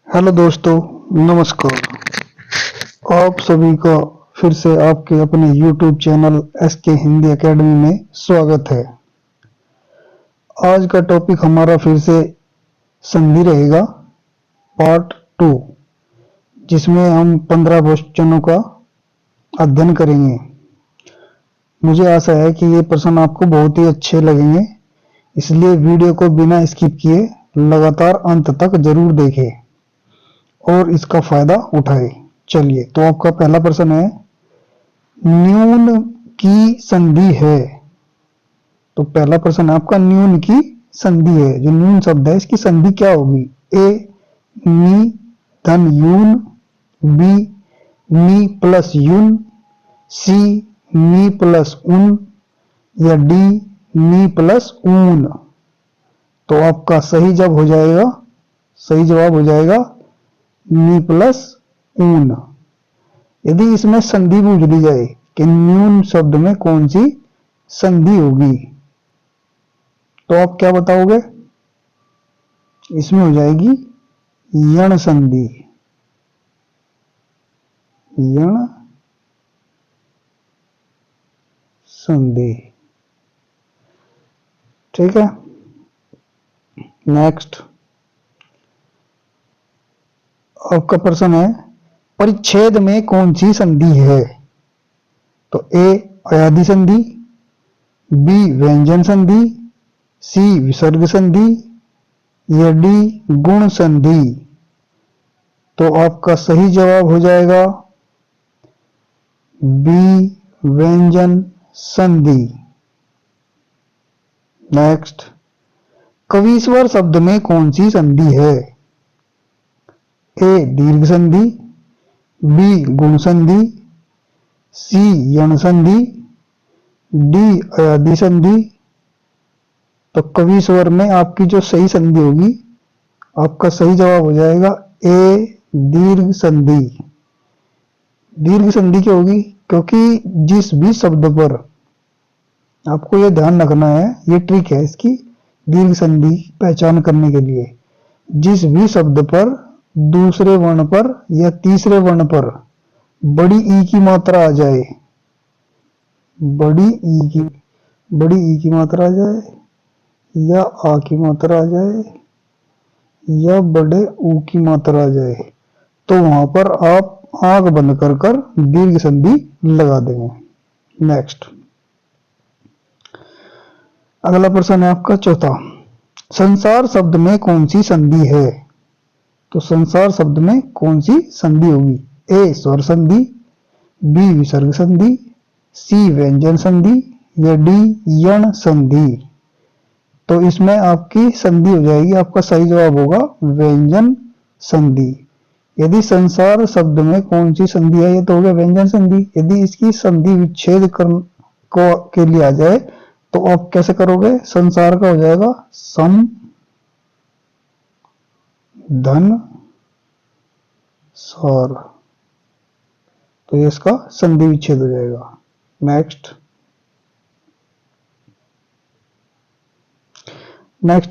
Hello दोस्तों, नमस्कार। आप सभी का फिर से आपके अपने YouTube channel SK Hindi academy में स्वागत है। आज का टॉपिक हमारा फिर से संधि रहेगा पार्ट 2, जिसमें हम 15 क्वेश्चनों का अध्ययन करेंगे। मुझे आशा है कि ये प्रश्न आपको बहुत ही अच्छे लगेंगे, इसलिए वीडियो को बिना स्किप किए लगातार अंत तक जरूर देखें और इसका फायदा उठाएं। चलिए, तो आपका पहला प्रश्न है, न्यून की संधि है। तो पहला प्रश्न आपका न्यून की संधि है। जो न्यून शब्द है इसकी संधि क्या होगी? ए नी धन यून, बी नी प्लस यून, सी नी प्लस उन, या डी नी प्लस ऊन। तो आपका सही जवाब हो जाएगा नी प्लस ऊन। यदि इसमें संधि पूछ ली जाए कि न्यून शब्द में कौन सी संधि होगी, तो आप क्या बताओगे? इसमें हो जाएगी यण संधि। यण संधि, ठीक है। नेक्स्ट आपका प्रश्न है, परिच्छेद में कौन सी संधि है? तो ए अयादि संधि, बी व्यंजन संधि, सी विसर्ग संधि, या डी गुण संधि। तो आपका सही जवाब हो जाएगा बी व्यंजन संधि। नेक्स्ट, कवीश्वर शब्द में कौन सी संधि है? ए दीर्घ संधि, बी गुण संधि, सी यण संधि, डी अयादि संधि। तो कवीश्वर में आपकी जो सही संधि होगी, आपका सही जवाब हो जाएगा ए दीर्घ संधि। दीर्घ संधि क्या होगी? क्योंकि जिस भी शब्द पर, आपको यह ध्यान रखना है, ये ट्रिक है इसकी दीर्घ संधि पहचान करने के लिए, जिस भी शब्द पर दूसरे वर्ण पर या तीसरे वर्ण पर बड़ी ई की मात्रा आ जाए, बड़ी ई की मात्रा आ जाए, या आ की मात्रा आ जाए, या बड़े ऊ की मात्रा आ जाए, तो वहां पर आप आंख बंद कर कर दीर्घ संधि लगा देंगे। नेक्स्ट अगला प्रश्न है आपका चौथा, संसार शब्द में कौन सी संधि है? तो संसार शब्द में कौन सी संधि होगी? ए स्वर संधि, बी विसर्ग संधि, सी व्यंजन संधि, या डी यण संधि। तो इसमें आपकी संधि हो जाएगी, आपका सही जवाब होगा व्यंजन संधि। यदि संसार शब्द में कौन सी संधि है, ये तो हो गया व्यंजन संधि। यदि इसकी संधि विच्छेद के लिए आ जाए, तो आप कैसे करोगे? संसार का हो जाएगा सम धन सार। तो ये इसका संधि विच्छेद हो जाएगा। नेक्स्ट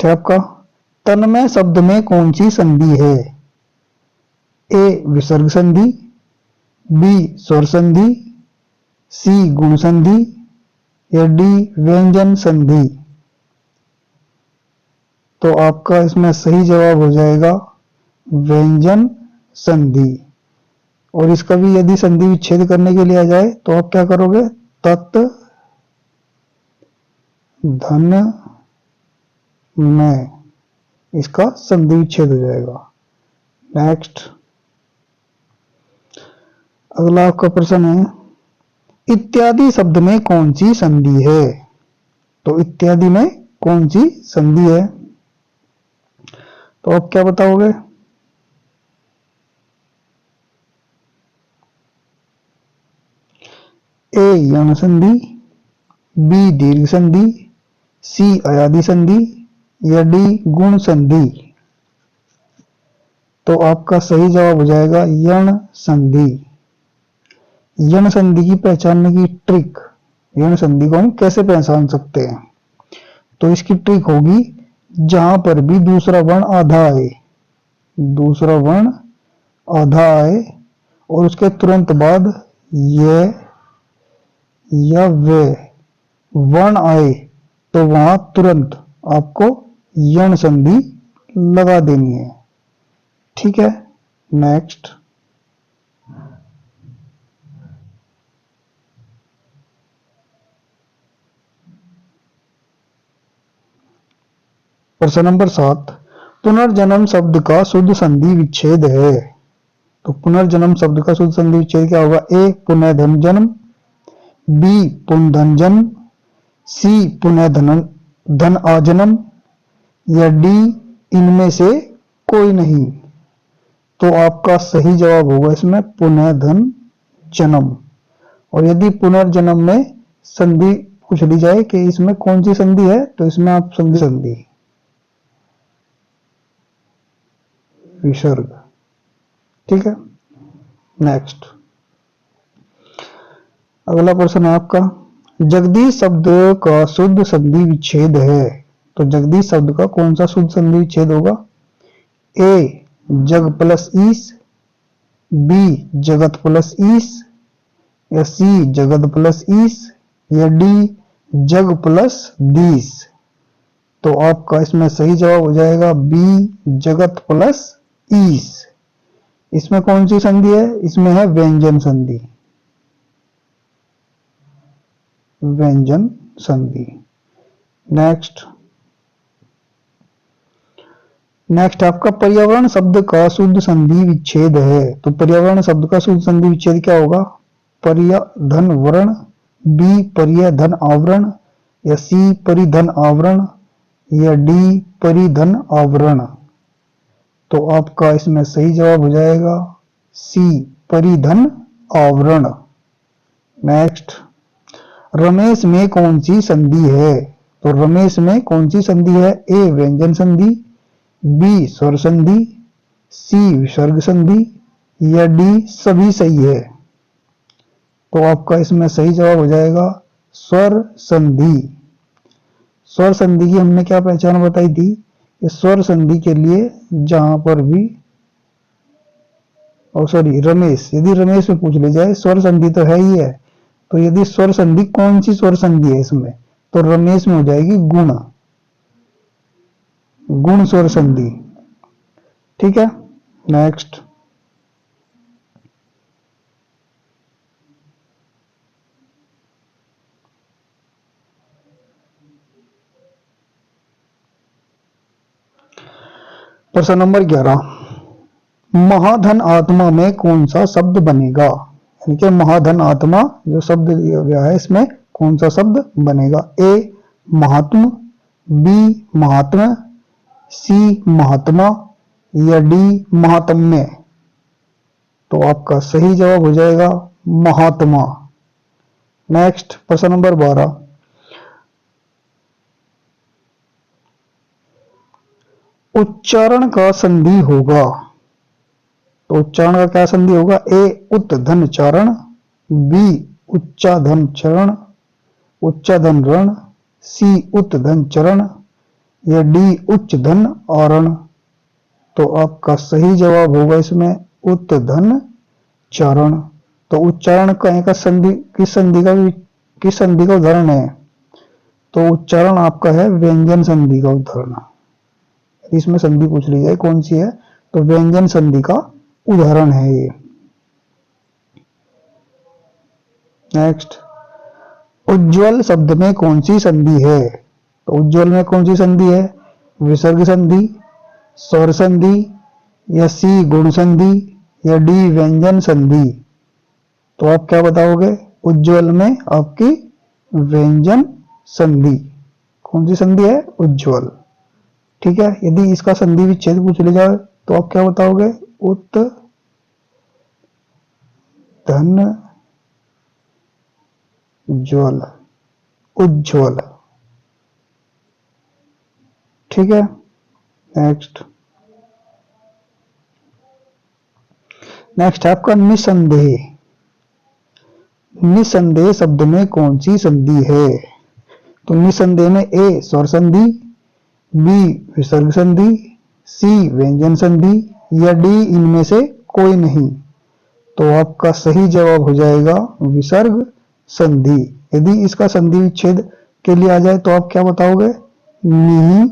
है आपका, तन्मय शब्द में कौन सी संधि है? ए विसर्ग संधि, बी स्वर संधि, सी गुण संधि, या डी व्यंजन संधि। तो आपका इसमें सही जवाब हो जाएगा व्यंजन संधि। और इसका भी यदि संधि विच्छेद करने के लिए आ जाए, तो आप क्या करोगे? तत् धन में, इसका संधि विच्छेद हो जाएगा। नेक्स्ट अगला आपका प्रश्न है, इत्यादि शब्द में कौन सी संधि है? तो इत्यादि में कौन सी संधि है? तो आप क्या बताओगे? ए यण संधि, बी दीर्घ संधि, सी अयादि संधि, या डी गुण संधि। तो आपका सही जवाब हो जाएगा यण संधि। यण संधि की पहचानने की ट्रिक, यण संधि को हम कैसे पहचान सकते हैं? तो इसकी ट्रिक होगी, जहां पर भी दूसरा वर्ण आधा आए, दूसरा वर्ण आधा आए और उसके तुरंत बाद ये या वे वर्ण आए तो वहां तुरंत आपको यण संधि लगा देनी है। ठीक है, नेक्स्ट प्रश्न नंबर 7, पुनर्जन्म शब्द का शुद्ध संधि विच्छेद है। तो पुनर्जन्म शब्द का शुद्ध संधि विच्छेद क्या होगा? ए पुनः धन जन्म, बी पुनर्धन जन्म, सी पुनः धन आजन्म, या डी इनमें से कोई नहीं। तो आपका सही जवाब होगा इसमें पुनः धन जन्म। और यदि पुनर्जन्म में संधि पूछ ली जाए कि इसमें कौन सी संधि है, तो इसमें आप संधि विसर्ग। ठीक है, नेक्स्ट अगला प्रश्न है आपका, जगदीश शब्द का शुद्ध संधि विच्छेद है। तो जगदीश शब्द का कौन सा शुद्ध संधि विच्छेद होगा? ए जग प्लस ईस, बी जगत प्लस ईस, या सी जगत प्लस ईस, या डी जग प्लस दीस। तो आपका इसमें सही जवाब हो जाएगा बी जगत प्लस ईस। इसमें कौन सी संधि है? इसमें है व्यंजन संधि, व्यंजन संधि। नेक्स्ट आपका पर्यावरण शब्द का शुद्ध संधि विच्छेद है। तो पर्यावरण शब्द का शुद्ध संधि विच्छेद क्या होगा? पर्यधन वर्ण, बी पर्यधन आवरण, या सी परिधन आवरण, या डी परिधन आवरण। तो आपका इसमें सही जवाब हो जाएगा सी परिधन आवरण। नेक्स्ट, रमेश में कौन सी संधि है? तो रमेश में कौन सी संधि है? ए व्यंजन संधि, बी स्वर संधि, सी विसर्ग संधि, या डी सभी सही है। तो आपका इसमें सही जवाब हो जाएगा स्वर संधि। स्वर संधि की हमने क्या पहचान बताई थी? स्वर संधि के लिए जहां पर भी रमेश, यदि रमेश में पूछ ले जाए स्वर संधि तो है ही है, तो यदि स्वर संधि कौन सी स्वर संधि है इसमें, तो रमेश में हो जाएगी गुण स्वर संधि। ठीक है, नेक्स्ट प्रश्न नंबर 11, महाधन आत्मा में कौन सा शब्द बनेगा? यानी कि महाधन आत्मा जो शब्द दिया गया है इसमें कौन सा शब्द बनेगा? ए महात्म, बी महात्मा, सी महात्मा, या डी महात्म्य। तो आपका सही जवाब हो जाएगा महात्मा। नेक्स्ट प्रश्न नंबर 12, उच्चारण का संधि होगा। तो उच्चारण का क्या संधि होगा? ए उत्धन चारण, बी उच्चाधन चरण, उच्चाधन रण, सी उत्धन चरण, या डी उच्च धन आरण। तो आपका सही जवाब होगा इसमें उत्धन चरण। तो उच्चारण का संधि किस संधि का उदाहरण है? तो उच्चारण आपका है व्यंजन संधि का उदाहरण। इसमें संधि पूछ ली जाए कौन सी है, तो व्यंजन संधि का उदाहरण है ये। नेक्स्ट, उज्ज्वल शब्द में कौन सी संधि है? तो उज्ज्वल में कौन सी संधि है? विसर्ग संधि, स्वर संधि, या सी गुण संधि, या डी व्यंजन संधि। तो आप क्या बताओगे? उज्ज्वल में आपकी व्यंजन संधि। कौन सी संधि है? उज्ज्वल। ठीक है, यदि इसका संधि विच्छेद पूछ ले जाए तो आप क्या बताओगे? धन ज्वल, उज्ज्वल। ठीक है, नेक्स्ट आपका निसंदेह। निसंदेह शब्द में कौन सी संधि है? तो निसंदेह में ए स्वर संधि, बी विसर्ग संधि, सी व्यंजन संधि या डी इनमें से कोई नहीं। तो आपका सही जवाब हो जाएगा विसर्ग संधि। यदि इसका संधि विच्छेद के लिए आ जाए तो आप क्या बताओगे? निहि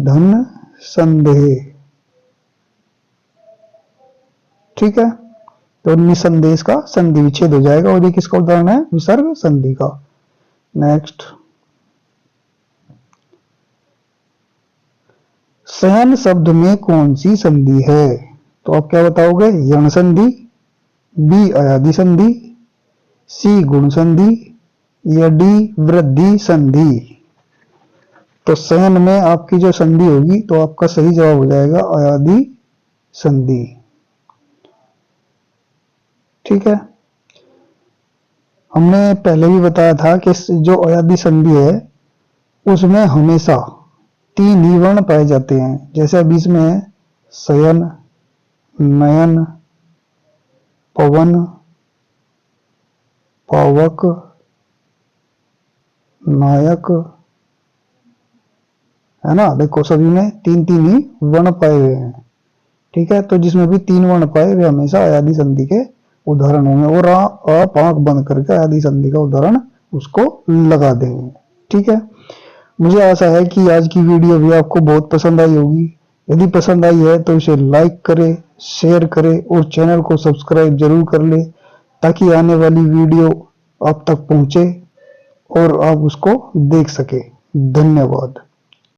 धन संदेह। ठीक है, तो निसंदेह का संधि विच्छेद हो जाएगा और ये किसका उदाहरण है? विसर्ग संधि का। नेक्स्ट, शयन शब्द में कौन सी संधि है? तो आप क्या बताओगे? यण संधि, बी अयादि संधि, सी गुण संधि या डी वृद्धि संधि। तो शयन में आपकी जो संधि होगी तो आपका सही जवाब हो जाएगा अयादि संधि। ठीक है, हमने पहले भी बताया था कि जो अयादि संधि है उसमें हमेशा 3 ही वर्ण पाए जाते हैं। जैसे अभी इसमें है शयन, नयन, पवन, पावक, नायक, है ना। देखो सभी में 3 ही वर्ण पाए हुए हैं। ठीक है, तो जिसमें भी 3 वर्ण पाए वे हमेशा अयादि संधि के उदाहरण होंगे और आप आंख बंद करके अयादि संधि का उदाहरण उसको लगा देंगे। ठीक है, मुझे आशा है कि आज की वीडियो भी आपको बहुत पसंद आई होगी। यदि पसंद आई है तो इसे लाइक करें, शेयर करें और चैनल को सब्सक्राइब जरूर कर ले ताकि आने वाली वीडियो आप तक पहुंचे और आप उसको देख सके। धन्यवाद।